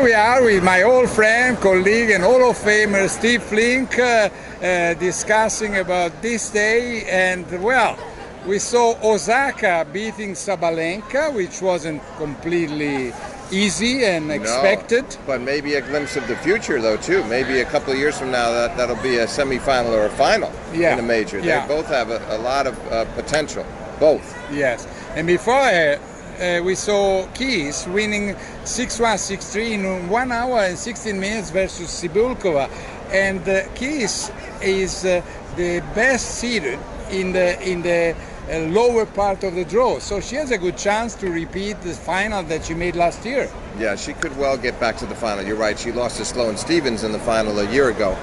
we are with my old friend, colleague, and Hall of Famer Steve Flink, discussing about this day. And well, we saw Osaka beating Sabalenka, which wasn't completely easy and expected. No, but maybe a glimpse of the future, though, too. Maybe a couple of years from now, that'll be a semifinal or a final in a major. They both have a lot of potential, both. Yes, and before we saw Keys winning 6-1, 6-3 in 1 hour and 16 minutes versus Sibulkova, and Keys is the best seeded in the lower part of the draw, so she has a good chance to repeat the final that she made last year. Yeah, she could well get back to the final. You're right, she lost to Sloane Stephens in the final a year ago,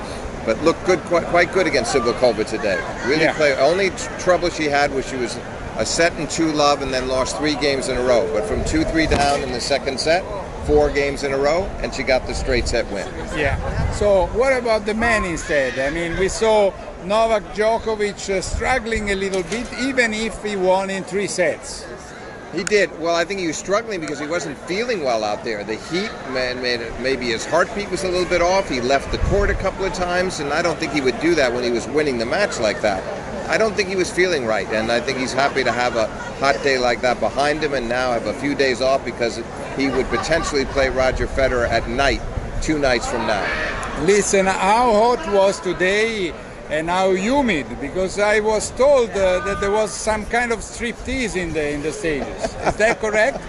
but looked good, quite good against Sibulkova today. Really only trouble she had was she was a set and 2 love and then lost 3 games in a row, but from 2-3 down in the second set, 4 games in a row, and she got the straight set win. Yeah. So what about the men instead? I mean, we saw Novak Djokovic struggling a little bit, even if he won in 3 sets. He did. Well, I think he was struggling because he wasn't feeling well out there. The heat made maybe his heartbeat was a little bit off. He left the court a couple of times, and I don't think he would do that when he was winning the match like that. I don't think he was feeling right, and I think he's happy to have a hot day like that behind him and now have a few days off because he would potentially play Roger Federer at night 2 nights from now. Listen, how hot was today and how humid? Because I was told that there was some kind of striptease in the stages. Is that correct?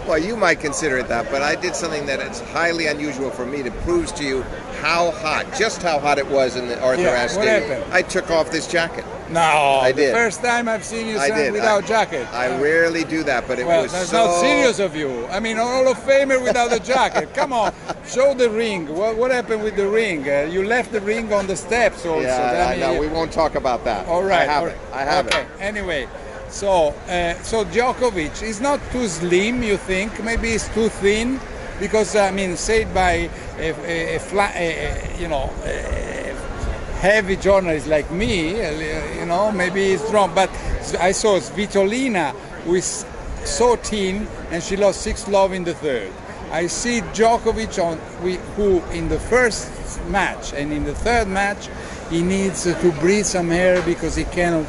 Well, you might consider it that, but I did something that is highly unusual for me that proves to you how hot, just how hot it was in the Arthur Ashe Stadium. What happened? I took off this jacket. No, I did. The first time I've seen you stand without jacket. I rarely do that, but it was that's so... not serious of you. I mean, Hall of Famer without a jacket. Come on, show the ring. What happened with the ring? You left the ring on the steps also. Yeah, I know. We won't talk about that. All right. I have it. Anyway, so Djokovic is not too slim, you think? Maybe he's too thin? Because, I mean, said by heavy journalists like me, maybe it's wrong. But I saw Svitolina who is so thin and she lost 6 love in the third. I see Djokovic who in the first match and in the third match he needs to breathe some air because he cannot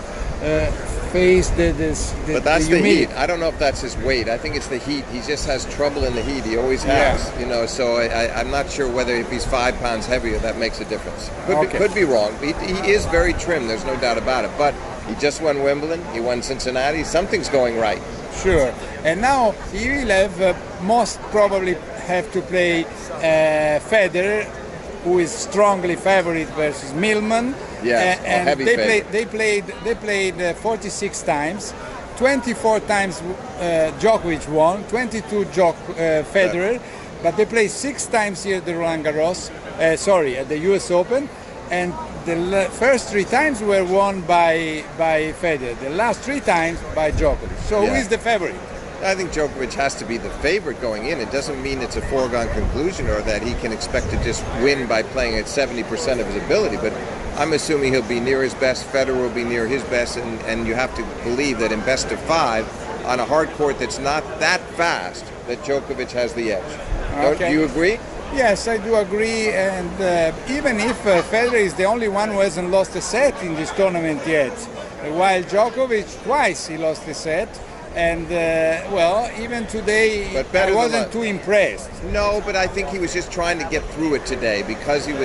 face But that's the heat. I don't know if that's his weight. I think it's the heat. He just has trouble in the heat. He always has. So I'm not sure whether if he's 5 pounds heavier that makes a difference. Could be wrong. He is very trim. There's no doubt about it. But he just won Wimbledon. He won Cincinnati. Something's going right. Sure. And now he will have most probably have to play Federer, who is strongly favored versus Millman. Yes, and they played 46 times. 24 times Djokovic won, 22 Federer, but they played 6 times here at the Roland Garros, at the US Open, and the first 3 times were won by Federer, the last 3 times by Djokovic. So who is the favorite? I think Djokovic has to be the favorite going in. It doesn't mean it's a foregone conclusion or that he can expect to just win by playing at 70% of his ability, but I'm assuming he'll be near his best. Federer will be near his best, and you have to believe that in best of 5, on a hard court that's not that fast, that Djokovic has the edge. Do you agree? Yes, I do agree, and even if Federer is the only one who hasn't lost a set in this tournament yet, while Djokovic twice he lost a set. And even today I wasn't too impressed. No, but I think he was just trying to get through it today because it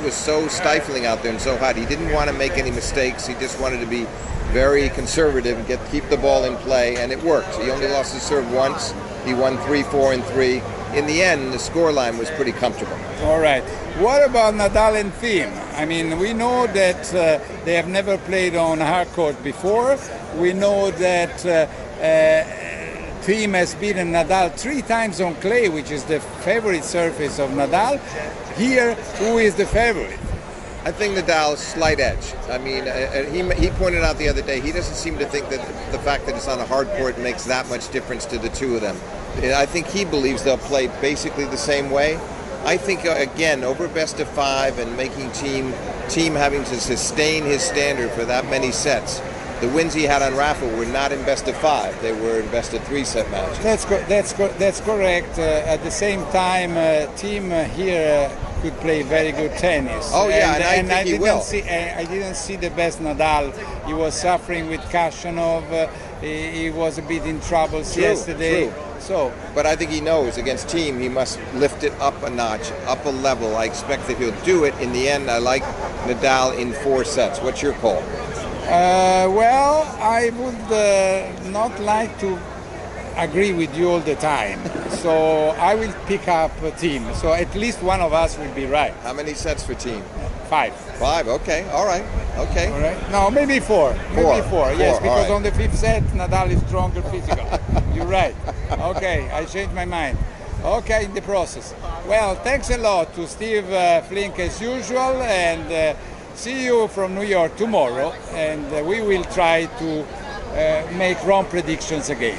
was so stifling out there and so hot. He didn't want to make any mistakes. He just wanted to be very conservative and keep the ball in play, and it worked. He only lost his serve once. He won 3-4 and 3. In the end, the scoreline was pretty comfortable. All right. What about Nadal and Thiem? I mean, we know that they have never played on a hard court before. We know that Thiem has beaten Nadal 3 times on clay, which is the favorite surface of Nadal. Here, who is the favorite? I think Nadal's slight edge. I mean, he pointed out the other day, he doesn't seem to think that the fact that it's on a hard court makes that much difference to the 2 of them. I think he believes they'll play basically the same way. I think, again, over best of 5 and making team having to sustain his standard for that many sets, The wins he had on Rafa were not in best of 5. They were in best of 3 set matches. That's correct. At the same time, team here could play very good tennis. Oh yeah, and I think he will. I didn't see the best Nadal. He was suffering with Kashanov. He was a bit in troubles yesterday. True. So, but I think he knows against team he must lift it up a notch, up a level. I expect that he'll do it. In the end, I like Nadal in 4 sets. What's your call? Well, I would not like to agree with you all the time. So I will pick up a team. So at least one of us will be right. How many sets for team? 5. 5, okay, all right, okay. All right. No, maybe 4. Maybe 4, yes, because on the 5th set, Nadal is stronger physical. You're right. Okay, I changed my mind. Okay, in the process. Well, thanks a lot to Steve Flink as usual, and see you from New York tomorrow, and we will try to make wrong predictions again.